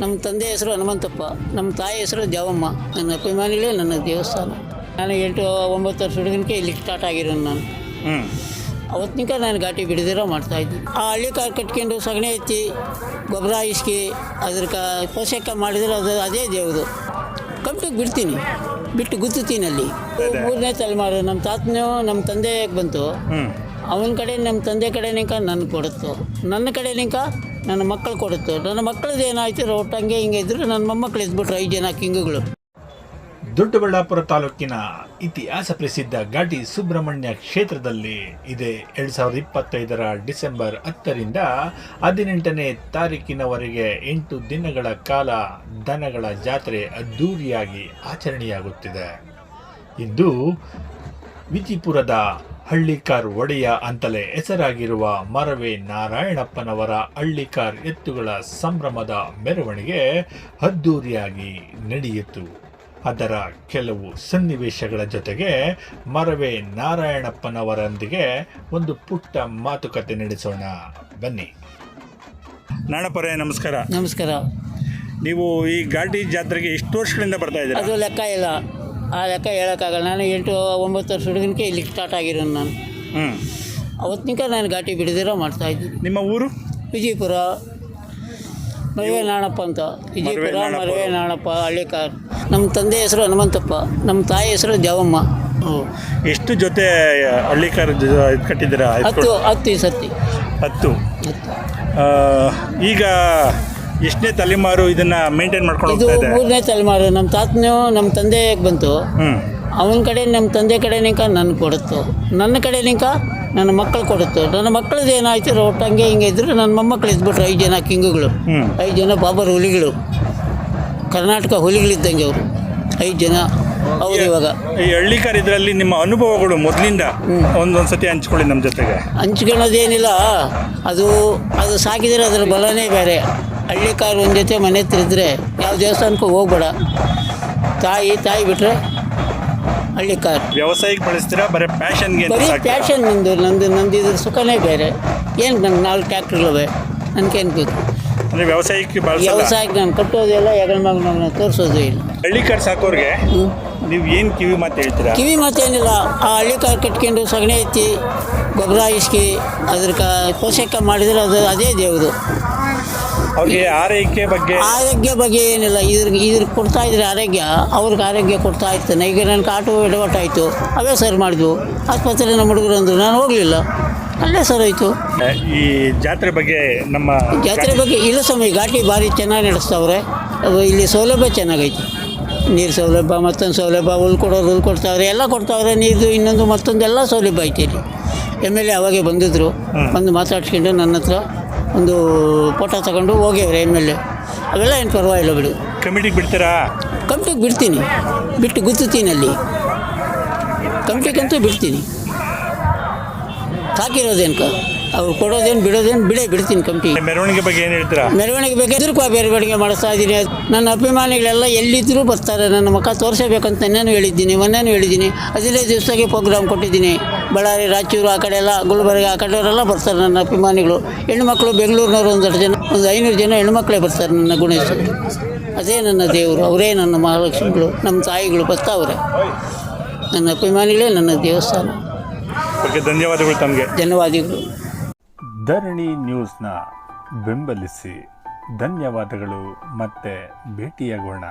ನಮ್ಮ ತಂದೆ ಹೆಸರು ಹನುಮಂತಪ್ಪ, ನಮ್ಮ ತಾಯಿ ಹೆಸರು ದೇವಮ್ಮ. ನನ್ನ ಅಭಿಮಾನಿಗಳೇ ನನ್ನ ದೇವಸ್ಥಾನ. ನಾನು 8-9 ವರ್ಷ ಹುಡುಗನಿಗೆ ಇಲ್ಲಿ ಸ್ಟಾರ್ಟ್ ಆಗಿರೋನು ನಾನು. ಅವತ್ತಿನಿಂದ ನಾನು ಘಾಟಿ ಬಿಡದಿರೋ ಮಾಡ್ತಾಯಿದ್ದೆ. ಆ ಹಳ್ಳಿ ಕಾರ್ ಕಟ್ಕೊಂಡು ಸಗಣಿ ಎತ್ತಿ ಗೊಬ್ಬರ ಇಸ್ಕಿ ಅದ್ರ ಪೋಷಕ ಮಾಡಿದ್ರೆ ಅದು ಅದೇ ದೇವ್ದು. ಕಂಪ್ಲಿಗೆ ಬಿಡ್ತೀನಿ, ಬಿಟ್ಟು ಗುತ್ತೀನಿ. ಅಲ್ಲಿ 3ನೇ ತಲೆಮಾರು ನಮ್ಮ ತಾತನೂ ನಮ್ಮ ತಂದೆಗೆ ಬಂತು. ಅವನ ಕಡೆ ನಮ್ಮ ತಂದೆ ಕಡೆ ನಿಂಕ ನನಗೆ ಕೊಡುತ್ತೋ, ನನ್ನ ಕಡೆ ನಿಂಕ ನನ್ನ ಮಕ್ಕಳು ಕೊಡುತ್ತೋ. ನನ್ನ ಮಕ್ಕಳದ್ದು ಏನಾಯ್ತು ಒಟ್ಟಂಗೆ ಹಿಂಗೆ ಇದ್ರು ನನ್ನ ಮೊಮ್ಮಕ್ಕಳು ಇದ್ಬಿಟ್ರು 5 ಜನ ಕಿಂಗುಗಳು. ದೊಡ್ಡಬಳ್ಳಾಪುರ ತಾಲೂಕಿನ ಇತಿಹಾಸ ಪ್ರಸಿದ್ಧ ಘಾಟಿ ಸುಬ್ರಹ್ಮಣ್ಯ ಕ್ಷೇತ್ರದಲ್ಲಿ ಇದೆ 2025 ಡಿಸೆಂಬರ್ 10ರಿಂದ 18ನೇ ತಾರೀಕಿನವರೆಗೆ 8 ದಿನಗಳ ಕಾಲ ದನಗಳ ಜಾತ್ರೆ ಅದ್ದೂರಿಯಾಗಿ ಆಚರಣೆಯಾಗುತ್ತಿದೆ. ಇಂದು ವಿಜಿಪುರದ ಹಳ್ಳಿಕಾರ್ ಒಡೆಯ ಅಂತಲೇ ಹೆಸರಾಗಿರುವ ಮರವೆ ನಾರಾಯಣಪ್ಪನವರ ಹಳ್ಳಿಕಾರ್ ಎತ್ತುಗಳ ಸಂಭ್ರಮದ ಮೆರವಣಿಗೆ ಅದ್ದೂರಿಯಾಗಿ ನಡೆಯಿತು. ಅದರ ಕೆಲವು ಸನ್ನಿವೇಶಗಳ ಜೊತೆಗೆ ಮರವೆ ನಾರಾಯಣಪ್ಪನವರೊಂದಿಗೆ ಒಂದು ಪುಟ್ಟ ಮಾತುಕತೆ ನಡೆಸೋಣ ಬನ್ನಿ. ನಾರಾಯಣಪ್ಪರೇ ನಮಸ್ಕಾರ. ನಮಸ್ಕಾರ. ನೀವು ಈ ಘಾಟಿ ಜಾತ್ರೆಗೆ ಎಷ್ಟು ವರ್ಷಗಳಿಂದ ಬರ್ತಾ ಇದ್ದೀರಾ? ಅದು ಲೆಕ್ಕ ಇಲ್ಲ, ಆ ಲೆಕ್ಕ ಹೇಳೋಕ್ಕಾಗಲ್ಲ. ನಾನು 8-9 ವರ್ಷ ಹುಡುಗನಿಗೆ ಇಲ್ಲಿ ಸ್ಟಾರ್ಟ್ ಆಗಿರೋನು ನಾನು. ಅವತ್ತಿನಿಂದ ನಾನು ಘಾಟಿ ಬಿಡದಿರೋ ಮಾಡ್ತಾಯಿದ್ದೀನಿ. ನಿಮ್ಮ ಊರು? ವಿಜಯಪುರ, ಮರವೆ ನಾಣಪ್ಪ ಅಂತ. ವಿಜಯಪುರ ಮರವೆ ನಾಣಪ್ಪ ಹಳ್ಳಿಕಾರ್. ನಮ್ಮ ತಂದೆ ಹೆಸರು ಹನುಮಂತಪ್ಪ, ನಮ್ಮ ತಾಯಿ ಹೆಸರು ದೇವಮ್ಮ. ಎಷ್ಟು ಜೊತೆ ಹಳ್ಳಿಕಾರ್ ಕಟ್ಟಿದ್ದೀರಾ? 10 ಈ ಸರ್ತಿ. 10. ಈಗ ಎಷ್ಟನೇ ತಲೆಮಾರು ಇದನ್ನ ಮೇಂಟೈನ್ ಮಾಡ್ಕೊಂಡು ಇದು? 3ನೇ ತಲೆಮಾರು. ನಮ್ಮ ತಾತನೂ ನಮ್ಮ ತಂದೆಗೆ ಬಂತು. ಅವನ ಕಡೆ ನಮ್ಮ ತಂದೆ ಕಡೆ ನಿಂಕ ನನಗೆ ಕೊಡುತ್ತೋ, ನನ್ನ ಕಡೆ ನಿಂಕ ನನ್ನ ಮಕ್ಕಳು ಕೊಡುತ್ತೋ. ನನ್ನ ಮಕ್ಕಳದ್ದು ಏನಾಯ್ತು ಒಟ್ಟಂಗೆ ಹಿಂಗೆ ಇದ್ರು ನನ್ನ ಮೊಮ್ಮಕ್ಕಳು ಇದ್ಬಿಟ್ರು 5 ಜನ ಕಿಂಗುಗಳು, 5 ಜನ ಬಾಬರ್ ಹುಲಿಗಳು, ಕರ್ನಾಟಕ ಹುಲಿಗಳಿದ್ದಂಗೆ ಅವರು 5 ಜನ. ಅವರು ಇವಾಗ ಈ ಹಳ್ಳಿಕಾರ್ ಇದರಲ್ಲಿ ನಿಮ್ಮ ಅನುಭವಗಳು ಮೊದಲಿಂದ ಒಂದೊಂದು ಸತಿ ಹಂಚ್ಕೊಳ್ಳಿ ನಮ್ಮ ಜೊತೆಗೆ. ಹಂಚ್ಕೊಳ್ಳೋದೇನಿಲ್ಲ, ಅದು ಸಾಕಿದರೆ ಅದರ ಬಲನೇ ಬೇರೆ. ಹಳ್ಳಿಕಾರ್ ಒಂದು ಜೊತೆ ಮನೆ ಹತ್ರ ಇದ್ದರೆ ಯಾವ ದೇವಸ್ಥಾನಕ್ಕೂ ಹೋಗ್ಬೇಡ. ತಾಯಿ ಬಿಟ್ಟರೆ ಹಳ್ಳಿಕಾರ್. ವ್ಯವಸಾಯಕ್ಕೆ ಬಳಸ್ತೀರಾ? ಬರೀ ಪ್ಯಾಷನ್ಗೆ? ಬರೀ ಪ್ಯಾಷನ್. ನಂದು ಇದ್ರ ಸುಖನೇ ಬೇರೆ. ಏನು ನಂಗೆ 4 ಟ್ಯಾಕ್ಟ್ರಿಗಳವೆ, ನನಗೇನು ಬೇಕು? ಅಂದರೆ ವ್ಯವಸಾಯಕ್ಕೆ ನಾನು ಕಟ್ಟೋದಿಲ್ಲ, ಹೆಗಲ ಮಗ ನಾನು ತೋರಿಸೋದು ಇಲ್ಲ. ಹಳ್ಳಿಕಾರ್ ಸಾಕೋರಿಗೆ ನೀವು ಏನು ಕಿವಿ ಮಾತು ಹೇಳ್ತೀರಾ? ಕಿವಿ ಮಾತೇನಿಲ್ಲ. ಆ ಹಳ್ಳಿಕಾರ್ ಕಟ್ಕೊಂಡು ಸಗಣಿ ಎತ್ತಿ ಗೊಬ್ಬರ ಇಸ್ಕಿ ಅದ್ರ ಪೋಷಕ ಮಾಡಿದರೆ ಅದು ಅದೇ ದೇವ್ದು. ಅವ್ರಿಗೆ ಆರೈಕೆ ಬಗ್ಗೆ ಏನಿಲ್ಲ. ಇದ್ರ ಕೊಡ್ತಾ ಇದ್ರೆ ಆರೋಗ್ಯ, ಅವ್ರಿಗೆ ಆರೋಗ್ಯ ಕೊಡ್ತಾ ಇರ್ತಾನೆ. ಈಗ ನನಗೆ ಆಟೋ ಎಡವಟ್ಟಾಯಿತು, ಅವೇ ಸರಿ ಮಾಡಿದ್ವು. ಆಸ್ಪತ್ರೆ ನಮ್ಮ ಹುಡುಗರು ಅಂದರು, ನಾನು ಹೋಗಲಿಲ್ಲ, ಅಲ್ಲೇ ಸರ್ ಆಯಿತು. ಈ ಜಾತ್ರೆ ಬಗ್ಗೆ ಇಲ್ಲ ಸಮಯ ಘಾಟಿ ಭಾರಿ ಚೆನ್ನಾಗಿ ನಡೆಸ್ತಾವ್ರೆ. ಇಲ್ಲಿ ಸೌಲಭ್ಯ ಚೆನ್ನಾಗೈತಿ. ನೀರು ಸೌಲಭ್ಯ, ಮತ್ತೊಂದು ಸೌಲಭ್ಯ, ಹುಲ್ ಕೊಡ್ತಾವ್ರೆ, ಎಲ್ಲ ಕೊಡ್ತಾವ್ರೆ. ನೀರು ಇನ್ನೊಂದು ಮತ್ತೊಂದೆಲ್ಲ ಸೌಲಭ್ಯ ಐತಿ. ಇಲ್ಲಿ MLA ಅವಾಗೆ ಬಂದಿದ್ದರು, ಬಂದು ಮಾತಾಡ್ಸ್ಕೊಂಡು ನನ್ನ ಹತ್ರ ಒಂದು ಫೋಟೋ ತಗೊಂಡು ಹೋಗ್ಯವ್ರೆ MLA. ಅವೆಲ್ಲ ಏನು ಪರವಾಗಿಲ್ಲ ಬಿಡು. ಕಮಿಟಿಗೆ ಬಿಡ್ತೀರಾ? ಕಮಿಟಿಗೆ ಬಿಡ್ತೀನಿ, ಬಿಟ್ಟು ಗುತ್ತೀನಿ. ಅಲ್ಲಿ ಕಮಿಟಿಗಂತೂ ಬಿಡ್ತೀನಿ. ಸಾಕಿರೋದೇನು ಅವ್ರು ಕೊಡೋದೇನು ಬಿಡ್ತೀನಿ ಕಮಿಟಿ. ಮೆರವಣಿಗೆ ಬಗ್ಗೆ ಏನು ಹೇಳ್ತೀರಾ? ಮೆರವಣಿಗೆ ಬಗ್ಗೆ ಮೆರವಣಿಗೆ ಮಾಡಿಸ್ತಾ ಇದ್ದೀನಿ. ನನ್ನ ಅಭಿಮಾನಿಗಳೆಲ್ಲ ಎಲ್ಲಿದ್ದರೂ ಬರ್ತಾರೆ. ನನ್ನ ಮುಖ ತೋರಿಸಬೇಕಂತ ಮೊನ್ನೆನೂ ಹೇಳಿದ್ದೀನಿ. 15 ದಿವಸಕ್ಕೆ ಪ್ರೋಗ್ರಾಮ್ ಕೊಟ್ಟಿದ್ದೀನಿ. ಬಳ್ಳಾರಿ, ರಾಯಚೂರು, ಆ ಕಡೆ ಎಲ್ಲ, ಗುಲ್ಬರ್ಗ, ಆ ಕಡೆಯವರೆಲ್ಲ ಬರ್ತಾರೆ ನನ್ನ ಅಭಿಮಾನಿಗಳು. ಹೆಣ್ಣುಮಕ್ಕಳು ಬೆಂಗಳೂರಿನವರು 1 ಜನ, 500 ಜನ ಹೆಣ್ಣುಮಕ್ಕಳೇ ಬರ್ತಾರೆ ನನ್ನ ಗುಣೇಶ್ವರ. ಅದೇ ನನ್ನ ದೇವರು, ಅವರೇ ನನ್ನ ಮಹಾಲಕ್ಷ್ಮಿಗಳು, ನಮ್ಮ ತಾಯಿಗಳು ಬರ್ತಾವ್ರೆ. ನನ್ನ ಅಭಿಮಾನಿಗಳೇ ನನ್ನ ದೇವಸ್ಥಾನ. ಧನ್ಯವಾದಗಳು ತಮಗೆ. ಧನ್ಯವಾದಗಳು. ಧರಣಿ ನ್ಯೂಸ್ನ ಬೆಂಬಲಿಸಿ. ಧನ್ಯವಾದಗಳು. ಮತ್ತೆ ಭೇಟಿಯಾಗೋಣ.